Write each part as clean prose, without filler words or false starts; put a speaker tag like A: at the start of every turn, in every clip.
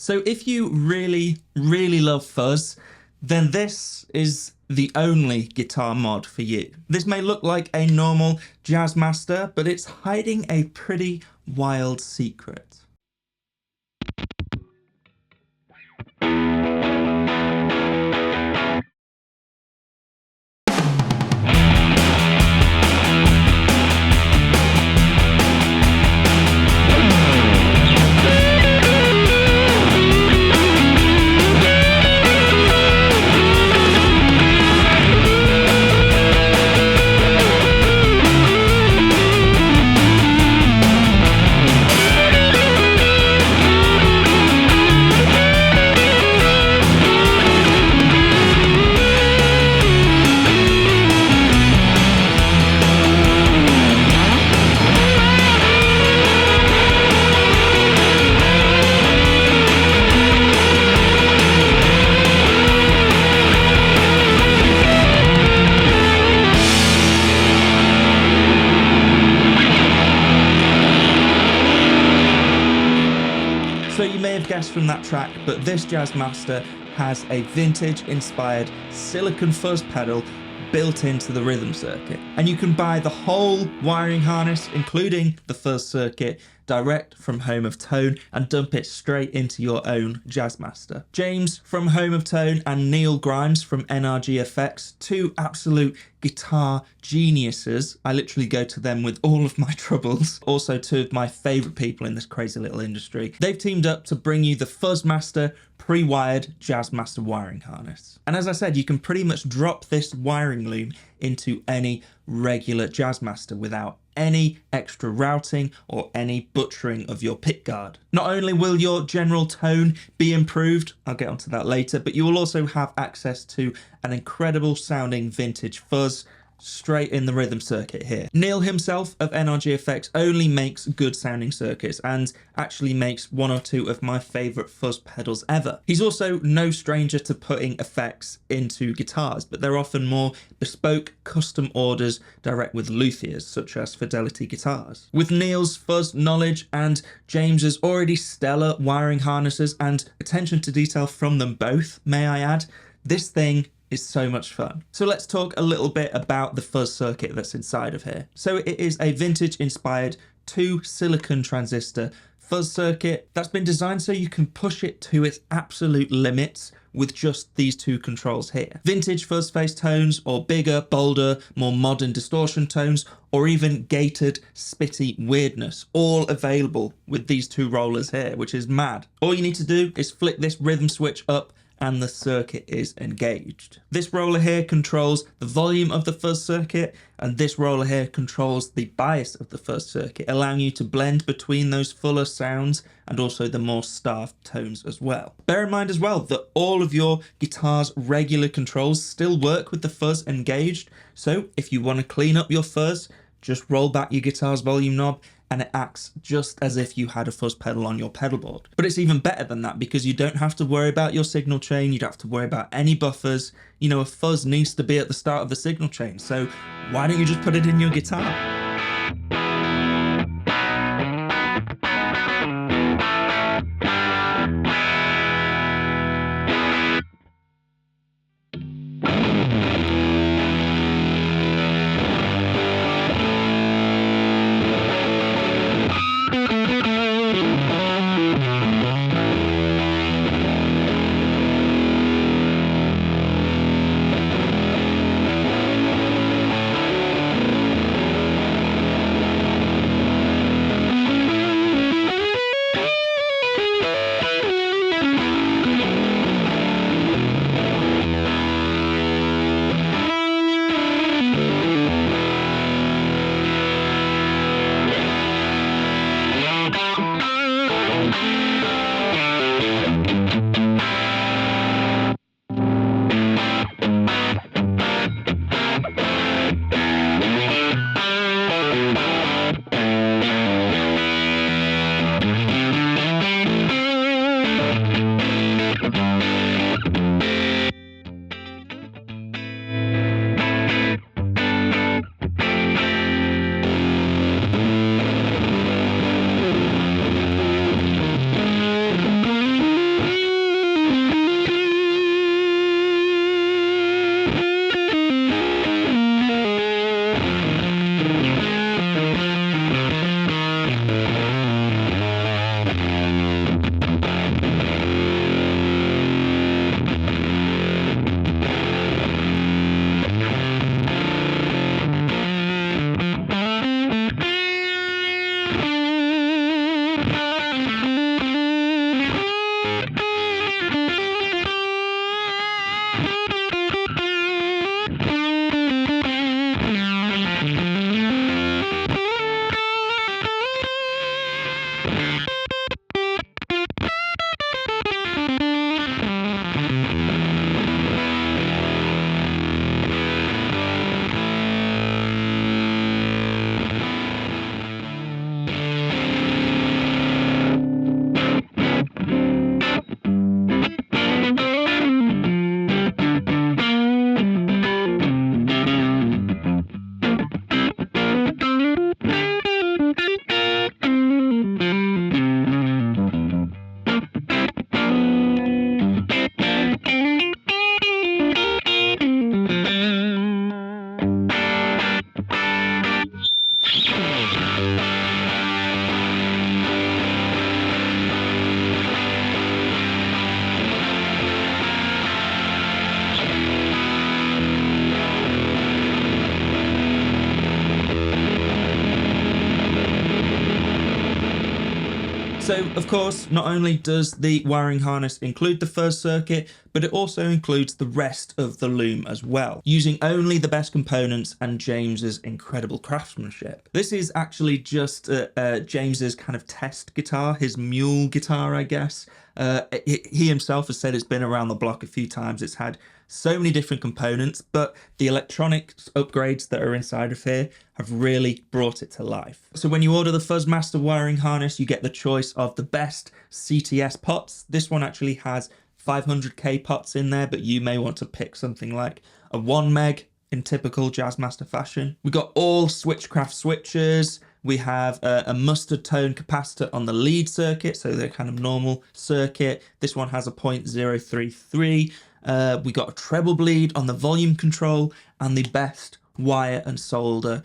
A: So if you really, really love fuzz, then this is the only guitar mod for you. This may look like a normal Jazzmaster, but it's hiding a pretty wild secret. So you may have guessed from that track, but this Jazzmaster has a vintage-inspired silicon fuzz pedal built into the rhythm circuit. And you can buy the whole wiring harness, including the fuzz circuit, direct from Home of Tone and dump it straight into your own Jazzmaster. James from Home of Tone and Neil Grimes from NRG Effects, two absolute guitar geniuses. I literally go to them with all of my troubles. Also two of my favourite people in this crazy little industry. They've teamed up to bring you the Fuzzmaster pre-wired Jazzmaster wiring harness. And as I said, you can pretty much drop this wiring loom into any regular Jazzmaster without any extra routing or any butchering of your pickguard. Not only will your general tone be improved, I'll get onto that later, but you will also have access to an incredible sounding vintage fuzz straight in the rhythm circuit here. Neil himself of NRG Effects only makes good sounding circuits and actually makes one or two of my favourite fuzz pedals ever. He's also no stranger to putting effects into guitars, but they're often more bespoke custom orders direct with luthiers such as Fidelity guitars. With Neil's fuzz knowledge and James's already stellar wiring harnesses and attention to detail from them both, may I add, this thing is so much fun. So let's talk a little bit about the fuzz circuit that's inside of here. So it is a vintage inspired 2 silicon transistor fuzz circuit that's been designed so you can push it to its absolute limits with just these 2 controls here. Vintage fuzz face tones, or bigger, bolder, more modern distortion tones, or even gated, spitty weirdness, all available with these 2 rollers here, which is mad. All you need to do is flick this rhythm switch up and the circuit is engaged. This roller here controls the volume of the fuzz circuit, and this roller here controls the bias of the fuzz circuit, allowing you to blend between those fuller sounds and also the more starved tones as well. Bear in mind as well that all of your guitar's regular controls still work with the fuzz engaged, so if you want to clean up your fuzz, just roll back your guitar's volume knob and it acts just as if you had a fuzz pedal on your pedal board. But it's even better than that because you don't have to worry about your signal chain, you don't have to worry about any buffers. You know, a fuzz needs to be at the start of the signal chain, so why don't you just put it in your guitar? So, of course, not only does the wiring harness include the fuzz circuit, but it also includes the rest of the loom as well, using only the best components and James's incredible craftsmanship. This is actually just James's kind of test guitar, his mule guitar, I guess. He himself has said it's been around the block a few times. It's had so many different components, but the electronics upgrades that are inside of here have really brought it to life. So when you order the Fuzzmaster wiring harness, you get the choice of the best CTS pots. This one actually has 500k pots in there, but you may want to pick something like a 1 meg in typical Jazzmaster fashion. We got all Switchcraft switches. We have a mustard tone capacitor on the lead circuit, so they're kind of normal circuit. This one has a 0.033. We got a treble bleed on the volume control and the best wire and solder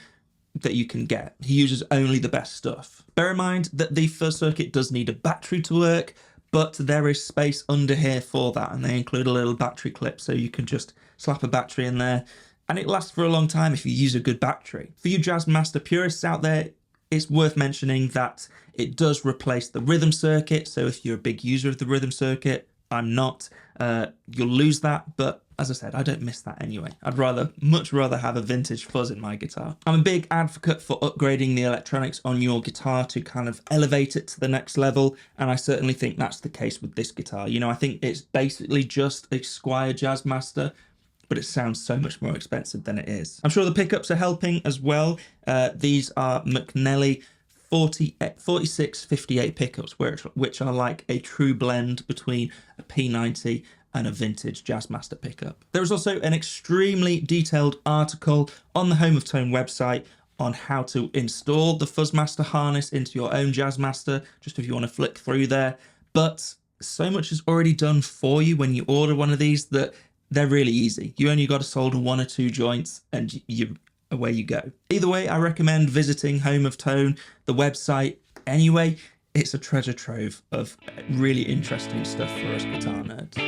A: that you can get. He uses only the best stuff. Bear in mind that the fuzz circuit does need a battery to work, but there is space under here for that, and they include a little battery clip, so you can just slap a battery in there and it lasts for a long time if you use a good battery. For you Jazzmaster purists out there, it's worth mentioning that it does replace the rhythm circuit, so if you're a big user of the rhythm circuit, I'm not, you'll lose that, but as I said, I don't miss that anyway. I'd much rather have a vintage fuzz in my guitar. I'm a big advocate for upgrading the electronics on your guitar to kind of elevate it to the next level, and I certainly think that's the case with this guitar. You know, I think it's basically just a Squire Jazzmaster, but it sounds so much more expensive than it is. I'm sure the pickups are helping as well. These are McNelly 4658 pickups, which are like a true blend between a P90 and a vintage Jazzmaster pickup. There is also an extremely detailed article on the Home of Tone website on how to install the Fuzzmaster harness into your own Jazzmaster, just if you want to flick through there. But so much is already done for you when you order one of these that they're really easy. You only got to solder 1 or 2 joints and away you go. Either way, I recommend visiting Home of Tone, the website. Anyway, it's a treasure trove of really interesting stuff for us guitar nerds.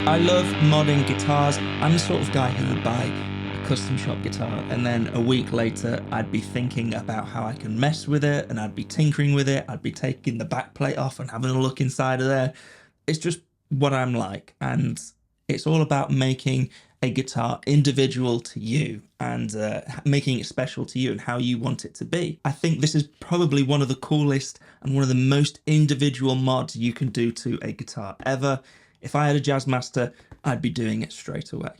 A: I love modding guitars. I'm the sort of guy who would buy a custom shop guitar and then a week later I'd be thinking about how I can mess with it, and I'd be tinkering with it. I'd be taking the back plate off and having a look inside of there. It's just what I'm like, and it's all about making a guitar individual to you and making it special to you and how you want it to be. I think this is probably one of the coolest and one of the most individual mods you can do to a guitar ever. If I had a Jazzmaster, I'd be doing it straight away.